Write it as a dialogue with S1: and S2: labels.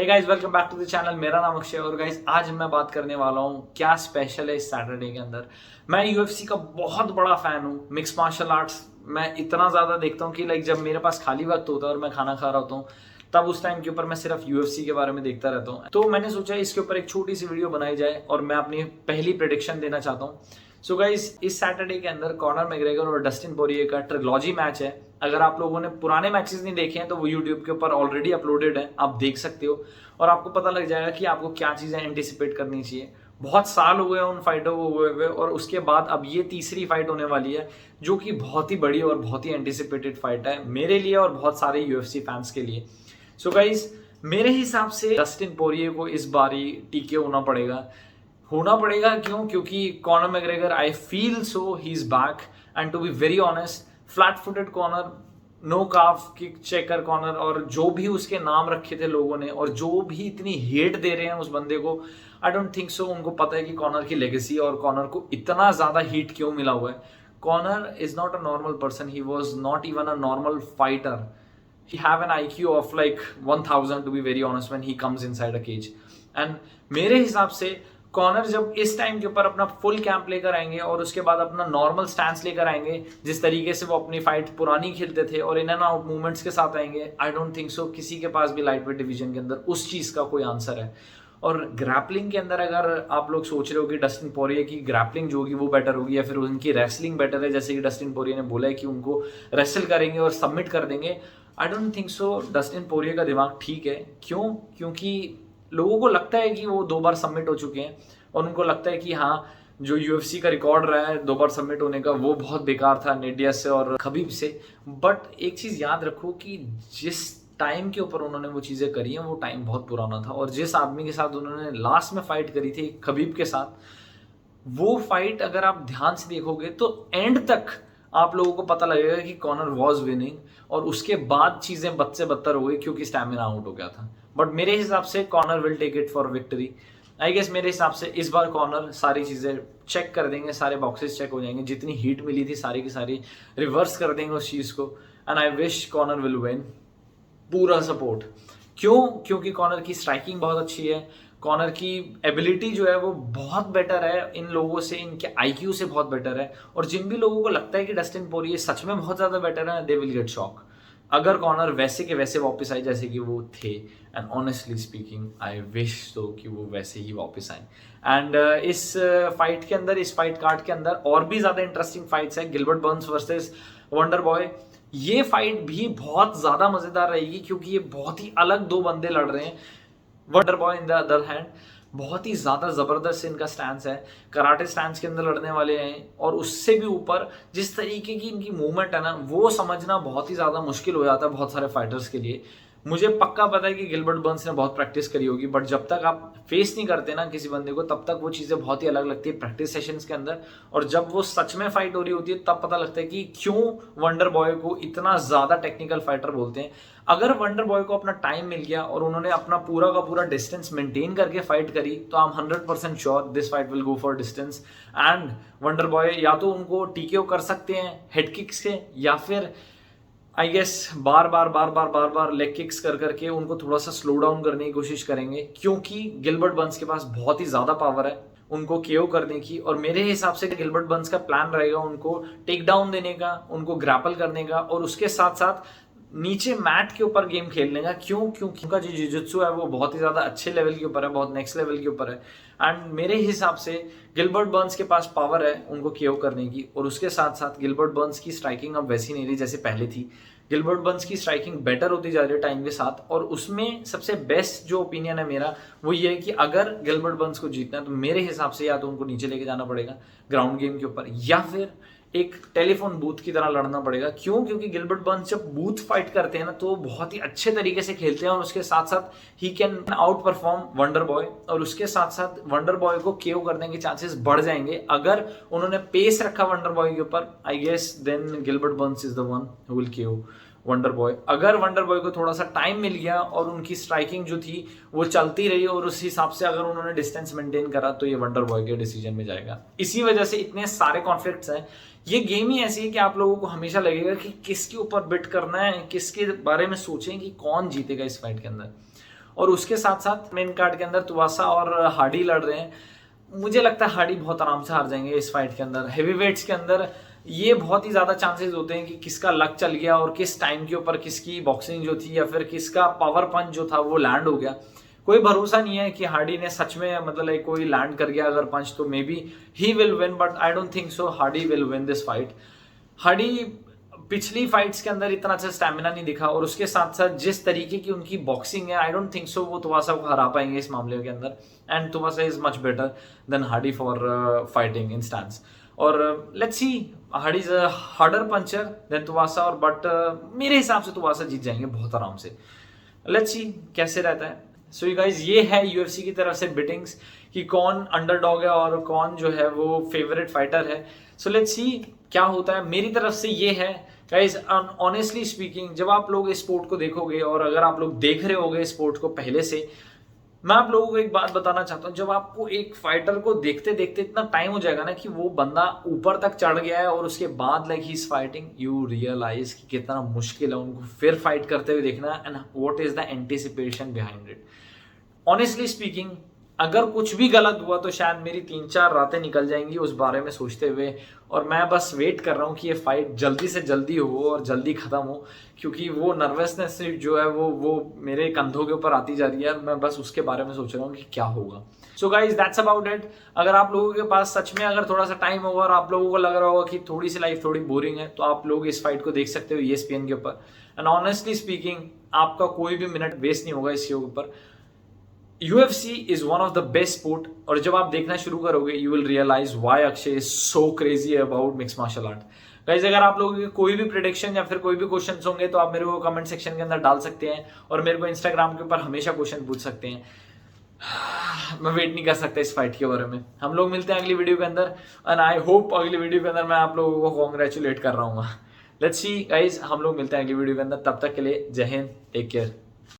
S1: Hey guys, welcome back to the channel. मेरा नाम अक्षय और गाइस आज मैं बात करने वाला हूँ क्या स्पेशल है इस सैटरडे के अंदर। मैं यूएफसी का बहुत बड़ा फैन हूँ। मिक्स मार्शल आर्ट्स मैं इतना ज़्यादा देखता हूँ कि जब मेरे पास खाली वक्त होता है और मैं खाना खा रहा होता हूँ तब उस टाइम के ऊपर मैं सिर्फ यूएफसी के बारे में देखता रहता हूँ। तो मैंने सोचा इसके ऊपर एक छोटी सी वीडियो बनाई जाए और मैं अपनी पहली प्रेडिक्शन देना चाहता हूँ। सो गाइस, इस सैटरडे के अंदर कॉनर मैग्रेगर और डस्टिन पोरिये का ट्रिलॉजी मैच है। अगर आप लोगों ने पुराने मैचेस नहीं देखे हैं तो वो यूट्यूब के ऊपर ऑलरेडी अपलोडेड है, आप देख सकते हो और आपको पता लग जाएगा कि आपको क्या चीज़ें एंटिसिपेट करनी चाहिए। बहुत साल हो गए उन फाइटों को हुए हुए और उसके बाद अब ये तीसरी फाइट होने वाली है जो कि बहुत ही बड़ी और बहुत ही एंटिसिपेटेड फाइट है मेरे लिए और बहुत सारे यूएफसी फैंस के लिए। सो गाइज, मेरे हिसाब से डस्टिन पोरिये को इस बारी टीके होना पड़ेगा। क्यों? क्योंकि Conor McGregor, I feel so he is back and to be very honest, flat footed corner, no calf kick checker corner और जो भी उसके नाम रखे थे लोगों ने और जो भी इतनी हेट दे रहे हैं उस बंदे को, आई डोंट थिंक सो उनको पता है कि कॉर्नर की लेगेसी और कॉर्नर को इतना ज्यादा हीट क्यों मिला हुआ है। Corner is not a normal person, he was not even a normal fighter. He have an IQ of like 1000 to be very honest when he comes inside a cage. And मेरे हिसाब से corner जब इस time के ऊपर अपना full camp लेकर आएंगे और उसके बाद अपना नॉर्मल स्टैंस लेकर आएंगे जिस तरीके से वो अपनी फाइट पुरानी खेलते थे और इन एंड आउट मूवमेंट्स के साथ आएंगे, आई डोंट थिंक सो किसी के पास भी लाइट वेट डिवीजन के अंदर उस चीज का कोई आंसर है। और ग्रैपलिंग के अंदर अगर आप लोग सोच रहे हो कि डस्टिन पोरिये की ग्रैपलिंग जो होगी वो बेटर होगी या फिर उनकी रेसलिंग बेटर है, जैसे कि डस्टिन पोरिये ने बोला है कि उनको रेसल करेंगे और सबमिट कर देंगे, I don't think so Dustin Poirier का दिमाग ठीक है। क्यों? क्योंकि लोगों को लगता है कि वो 2 बार सबमिट हो चुके हैं और उनको लगता है कि हाँ, जो यूएफसी का रिकॉर्ड रहा है 2 बार सबमिट होने का वो बहुत बेकार था नेट डियाज से और खबीब से। बट एक चीज़ याद रखो कि जिस टाइम के ऊपर उन्होंने वो चीज़ें करी हैं वो टाइम बहुत पुराना था और जिस आदमी के साथ उन्होंने लास्ट में फाइट करी थी खबीब के साथ, वो फाइट अगर आप ध्यान से देखोगे तो एंड तक आप लोगों को पता लगेगा कि कॉनर वॉज विनिंग और उसके बाद चीजें बद से बदतर हो गई क्योंकि स्टैमिना आउट हो गया था। बट मेरे हिसाब से Conor will take it for victory. I guess मेरे हिसाब से इस बार कॉनर सारी चीजें चेक कर देंगे, सारे बॉक्सेस चेक हो जाएंगे, जितनी हीट मिली थी सारी की सारी रिवर्स कर देंगे उस चीज को। And I wish Conor will win. पूरा सपोर्ट। क्यों? क्योंकि कॉनर की स्ट्राइकिंग बहुत अच्छी है, कॉनर की एबिलिटी जो है वो बहुत बेटर है इन लोगों से, इनके आईक्यू से बहुत बेटर है। और जिन भी लोगों को लगता है कि डस्टिन पोरिये सच में बहुत ज्यादा बेटर है, दे विल गेट शॉक अगर कॉनर वैसे के वैसे वापस आए जैसे कि वो थे। And honestly speaking I wish तो कि वो वैसे ही वापस आए। एंड इस फाइट के अंदर, इस फाइट कार्ड के अंदर और भी ज्यादा इंटरेस्टिंग फाइट्स है। Gilbert Burns versus wonder boy, ये फाइट भी बहुत ज्यादा मजेदार रहेगी क्योंकि ये बहुत ही अलग 2 बंदे लड़ रहे हैं। Wonder boy in the other hand बहुत ही ज्यादा जबरदस्त इनका स्टैंस है, कराटे स्टैंस के अंदर लड़ने वाले हैं और उससे भी ऊपर जिस तरीके की इनकी मूवमेंट है ना, वो समझना बहुत ही ज्यादा मुश्किल हो जाता है बहुत सारे फाइटर्स के लिए। मुझे पक्का पता है कि गिलबर्ट बर्न्स ने बहुत प्रैक्टिस करी होगी बट जब तक आप फेस नहीं करते ना किसी बंदे को तब तक वो चीजें बहुत ही अलग लगती है प्रैक्टिस सेशंस के अंदर। और जब वो सच में फाइट हो रही होती है तब पता लगता है कि क्यों वंडर बॉय को इतना ज्यादा टेक्निकल फाइटर बोलते हैं। अगर वंडर बॉय को अपना टाइम मिल गया और उन्होंने अपना पूरा का पूरा डिस्टेंस मेंटेन करके फाइट करी तो I am 100% sure this fight will go for distance. And wonder boy या तो उनको टीकेओ कर सकते हैं हेड किक से या फिर आई गेस बार बार लेग किक्स कर करके उनको थोड़ा सा स्लो डाउन करने की कोशिश करेंगे क्योंकि गिलबर्ट बर्न्स के पास बहुत ही ज्यादा पावर है उनको केओ करने की। और मेरे हिसाब से गिलबर्ट बर्न्स का प्लान रहेगा उनको टेक डाउन देने का, उनको ग्रैपल करने का और उसके साथ साथ नीचे मैट के ऊपर गेम खेलने का। क्यों? क्योंकि उनका जो जिजुत्सु है वो बहुत ही ज्यादा अच्छे लेवल के ऊपर है, बहुत नेक्स्ट लेवल के ऊपर है। एंड मेरे हिसाब से गिलबर्ट बर्न्स के पास पावर है उनको केओ करने की और उसके साथ साथ गिलबर्ट बर्न्स की स्ट्राइकिंग अब वैसी नहीं रही जैसे पहले थी। गिलबर्ट बर्न्स की स्ट्राइकिंग बेटर होती जा रही है टाइम के साथ और उसमें सबसे बेस्ट जो ओपिनियन है मेरा वो ये है कि अगर गिलबर्ट बर्न्स को जीतना है तो मेरे हिसाब से या तो उनको नीचे लेके जाना पड़ेगा ग्राउंड गेम के ऊपर या फिर एक टेलीफोन बूथ की तरह लड़ना पड़ेगा। क्यों? क्योंकि गिलबर्ट बर्न्स जब बूथ फाइट करते हैं ना तो बहुत ही अच्छे तरीके से खेलते हैं और उसके साथ साथ he can out perform wonder boy और उसके साथ साथ वंडर बॉय को केओ करने के चांसेस बढ़ जाएंगे अगर उन्होंने पेस रखा वंडर बॉय के ऊपर। I guess then Gilbert Burns is the one who will KO wonder boy. अगर वंडर बॉय को थोड़ा सा टाइम मिल गया और उनकी स्ट्राइकिंग जो थी वो चलती रही और उस हिसाब से अगर उन्होंने डिस्टेंस मेंटेन करा तो ये वंडर बॉय के डिसीजन में जाएगा। इसी वजह से इतने सारे कॉन्फ्लिक्ट्स हैं। ये गेम ही ऐसी है कि आप लोगों को हमेशा लगेगा कि किसके ऊपर बिट करना है, किसके बारे में सोचें कि कौन जीतेगा इस फाइट के अंदर। और उसके साथ साथ मेन कार्ड के अंदर तुवासा और हार्डी लड़ रहे हैं। मुझे लगता है हार्डी बहुत आराम से हार जाएंगे इस फाइट के अंदर। हेवीवेट्स के अंदर ये बहुत ही ज्यादा चांसेस होते हैं कि किसका लक चल गया और किस टाइम के ऊपर किसकी बॉक्सिंग जो थी या फिर किसका पावर पंच जो था वो लैंड हो गया। कोई भरोसा नहीं है कि हार्डी ने सच में मतलब कोई लैंड कर गया अगर पंच तो may be he will win, but I don't think so Hardy will win this fight. Hardy पिछली फाइट्स के अंदर इतना अच्छा स्टैमिना नहीं दिखा और उसके साथ साथ जिस तरीके की उनकी बॉक्सिंग है आई डोंट थिंक सो वो तुवासा को हरा पाएंगे इस मामले के अंदर। And Tuivasa is much better than Hardy for fighting in stance. और let's see, Hardy is a harder puncher than Tuivasa, और बट मेरे हिसाब से तुवासा जीत जाएंगे बहुत आराम से। लेट्स सी कैसे रहता है। सो यू गाइज, ये है यूएफसी की तरफ से बिटिंग्स कि कौन अंडरडॉग है और कौन जो है वो फेवरेट फाइटर है। सो लेट्स सी क्या होता है। मेरी तरफ से ये है गाइज, ऑनेस्टली स्पीकिंग, जब आप लोग इस स्पोर्ट को देखोगे और अगर आप लोग देख रहे होगे स्पोर्ट को पहले से, मैं आप लोगों को एक बात बताना चाहता हूँ। जब आपको एक फाइटर को देखते देखते इतना टाइम हो जाएगा ना कि वो बंदा ऊपर तक चढ़ गया है और उसके बाद like he is fighting, you realize कि कितना मुश्किल है उनको फिर फाइट करते हुए देखना and what is the anticipation behind it. Honestly speaking, अगर कुछ भी गलत हुआ तो शायद मेरी 3-4 रातें निकल जाएंगी उस बारे में सोचते हुए, और मैं बस वेट कर रहा हूँ कि ये फाइट जल्दी से जल्दी हो और जल्दी खत्म हो, क्योंकि वो नर्वसनेस जो है वो मेरे कंधों के ऊपर आती जा रही है। मैं बस उसके बारे में सोच रहा हूँ कि क्या होगा। So guys, that's about it. अगर आप लोगों के पास सच में अगर थोड़ा सा टाइम होगा और आप लोगों को लग रहा होगा कि थोड़ी सी लाइफ थोड़ी बोरिंग है, तो आप लोग इस फाइट को देख सकते हो ESPN के ऊपर। एंड ऑनेस्टली स्पीकिंग, आपका कोई भी मिनट वेस्ट नहीं होगा इसके ऊपर। UFC is one of the best sport, और जब आप देखना शुरू करोगे you will realize why Akshay is so crazy about mixed martial art. Guys, अगर आप लोगों के कोई भी प्रेडिक्शन या फिर कोई भी क्वेश्चंस होंगे तो आप मेरे को कमेंट सेक्शन के अंदर डाल सकते हैं और मेरे को इंस्टाग्राम के ऊपर हमेशा क्वेश्चन पूछ सकते हैं। मैं वेट नहीं कर सकता इस फाइट के बारे में। हम लोग मिलते हैं अगली वीडियो के अंदर एंड आई होप अगली वीडियो के अंदर मैं आप लोगों को कॉन्ग्रेचुलेट कर रहा हूँ। लेट्स सी गाइस, हम लोग मिलते हैं अगली वीडियो के अंदर। तब तक के लिए जय हिंद, टेक केयर।